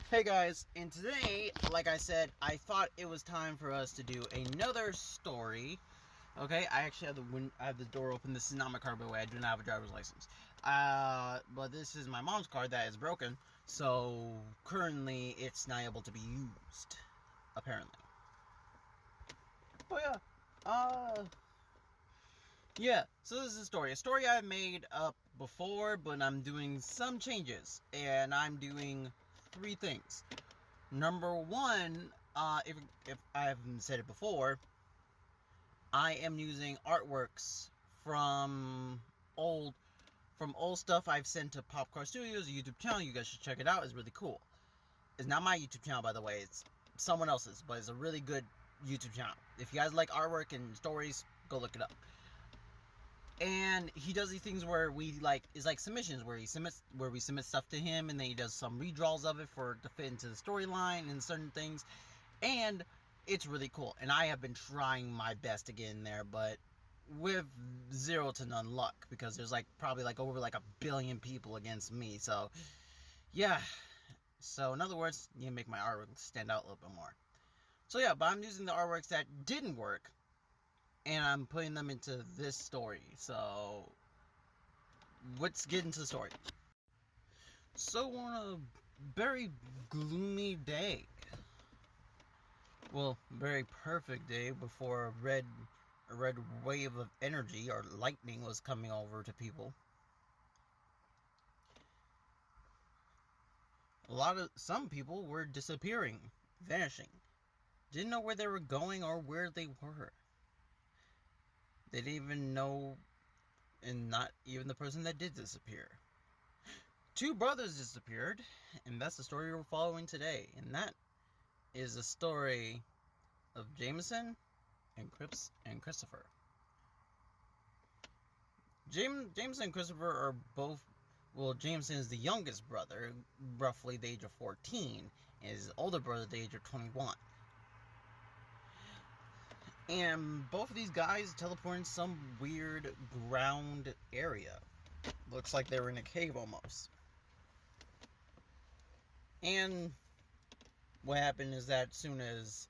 Hey guys, and today, like I said, I thought it was time for us to do another story. Okay, I actually have the door open. This is not my car, by the way. I do not have a driver's license. But this is my mom's car that is broken, so currently it's not able to be used, apparently. But yeah, so this is a story. A story I've made up before, but I'm doing some changes, and I'm doing three things. Number one, if I haven't said it before, I am using artworks old from old stuff I've sent to Popcar Studios, a YouTube channel. You guys should check it out. It's really cool. It's not my YouTube channel, by the way. It's someone else's, but it's a really good YouTube channel. If you guys like artwork and stories, go look it up. And he does these things where it's like submissions where we submit stuff to him, and then he does some redraws of it to fit into the storyline and certain things. And it's really cool. And I have been trying my best to get in there, but with zero to none luck, because there's probably over a billion people against me. So yeah. So in other words, you make my artwork stand out a little bit more. So yeah, but I'm using the artworks that didn't work, and I'm putting them into this story. So let's get into the story. So on a very gloomy day, well, very perfect day before a red wave of energy or lightning was coming over to people, some people were disappearing, vanishing. Didn't know where they were going or where they were. They didn't even know, and not even the person that did disappear. Two brothers disappeared, and that's the story we're following today. And that is the story of Jameson and Christopher. Jameson and Christopher are both. Well, Jameson is the youngest brother, roughly the age of 14, and his older brother, the age of 21. And both of these guys teleport in some weird ground area. Looks like they were in a cave almost. And what happened is that as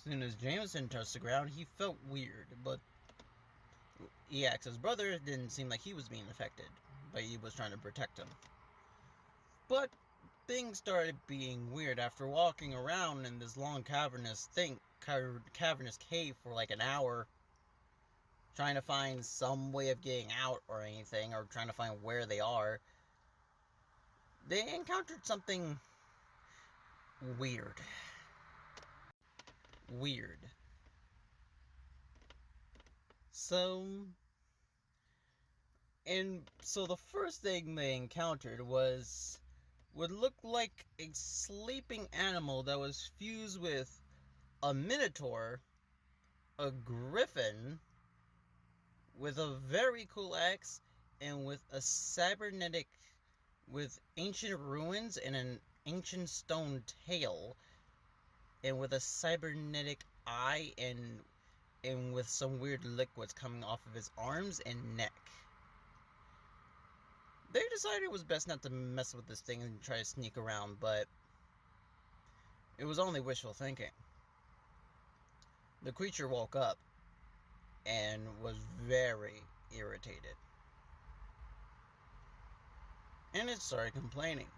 soon as Jameson touched the ground, he felt weird, but he asked his brother. It didn't seem like he was being affected, but he was trying to protect him. But things started being weird after walking around in this long cavernous cave for like an hour, trying to find some way of getting out or anything, or trying to find where they are. They encountered something weird. So the first thing they encountered would look like a sleeping animal that was fused with a minotaur, a griffin, with a very cool axe, and with a cybernetic, with ancient ruins and an ancient stone tail, and with a cybernetic eye, and with some weird liquids coming off of his arms and neck. They decided it was best not to mess with this thing and try to sneak around, but it was only wishful thinking. The creature woke up and was very irritated. And it started complaining.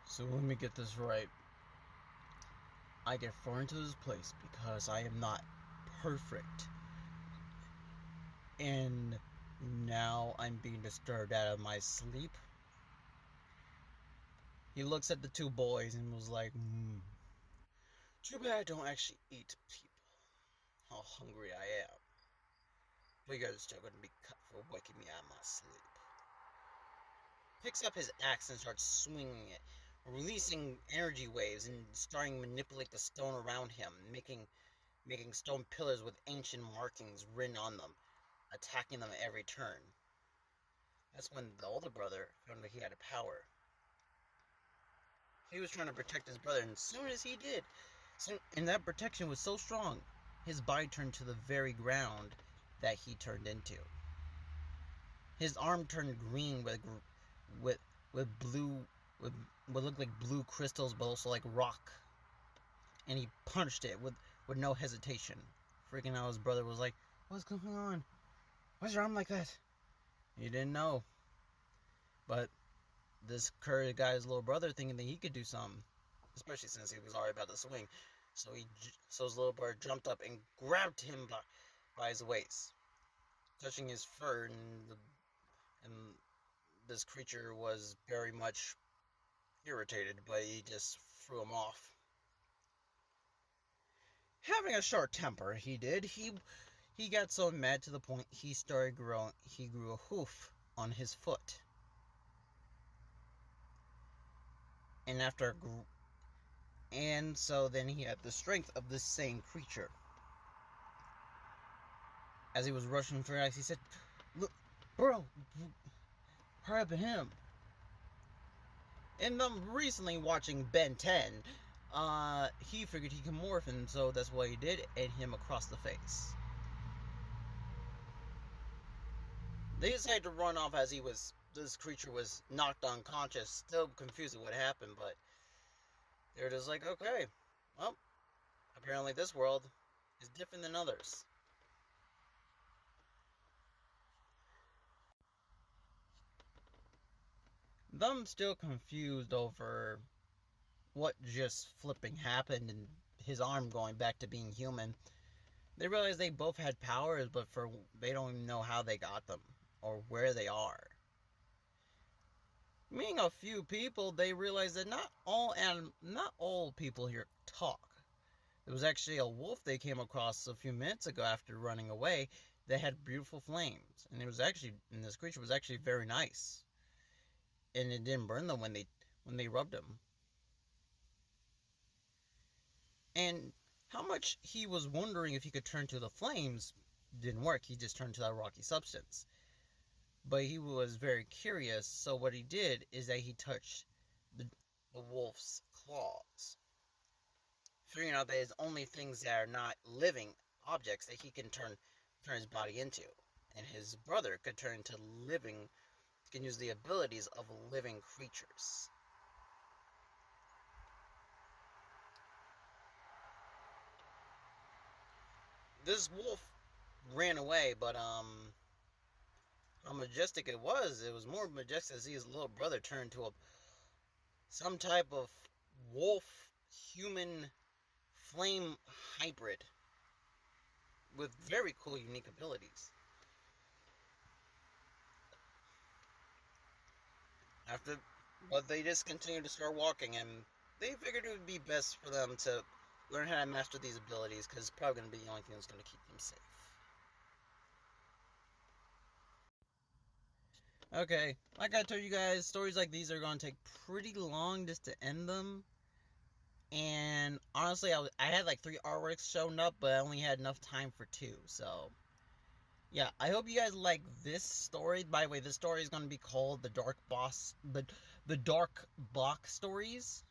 So let me get this right. I get thrown into this place because I am not perfect. And now I'm being disturbed out of my sleep. He looks at the two boys and was like, too bad I don't actually eat people. How hungry I am. But you guys are still going to be cut for waking me out of my sleep. Picks up his axe and starts swinging it, releasing energy waves and starting to manipulate the stone around him, making stone pillars with ancient markings written on them, attacking them at every turn. That's when the older brother found that he had a power. He was trying to protect his brother, and as soon as he did, and that protection was so strong, his body turned to the very ground that he turned into. His arm turned green with with with what looked like blue crystals, but also like rock. And he punched it with no hesitation. Freaking out, his brother was like, "What's going on? Why's your arm like that?" He didn't know. But this courage guy's little brother thinking that he could do something, especially since he was already about to swing. So his little brother jumped up and grabbed him by his waist, touching his fur, and this creature was very much irritated, but he just threw him off. Having a short temper, he did. He got so mad to the point he grew a hoof on his foot. And so then he had the strength of the same creature. As he was rushing for ice, he said, "Look, bro, hurry up and hit him." And I'm recently watching Ben 10. He figured he could morph him, so that's what he did, and hit him across the face. They decided to run off as this creature was knocked unconscious, still confused at what happened, but they're just like, okay, well, apparently this world is different than others. Them still confused over what just flipping happened and his arm going back to being human. They realize they both had powers, but they don't even know how they got them or where they are. Meeting a few people, they realize that not all people here talk. There was actually a wolf they came across a few minutes ago after running away that had beautiful flames, and this creature was actually very nice, and it didn't burn them when they rubbed him. And how much he was wondering if he could turn to the flames didn't work. He just turned to that rocky substance. But he was very curious, so what he did is that he touched the wolf's claws, figuring out that it's only things that are not living objects that he can turn his body into. And his brother could can use the abilities of living creatures. This wolf ran away, but how majestic it was more majestic to see his little brother turn to some type of wolf human flame hybrid with very cool unique abilities. But they just continued to start walking, and they figured it would be best for them to learn how to master these abilities, because it's probably going to be the only thing that's going to keep them safe. Okay, like I told you guys, stories like these are going to take pretty long just to end them. And honestly, I had like 3 artworks shown up, but I only had enough time for 2. So, yeah, I hope you guys like this story. By the way, this story is going to be called the Dark Block Stories,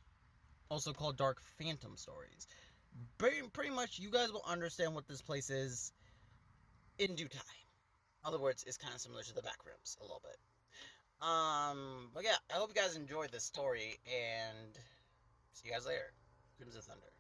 also called Dark Phantom Stories. Pretty much, you guys will understand what this place is in due time. In other words, it's kind of similar to the Backrooms a little bit. But yeah, I hope you guys enjoyed this story, and see you guys later. Crimson Thunder.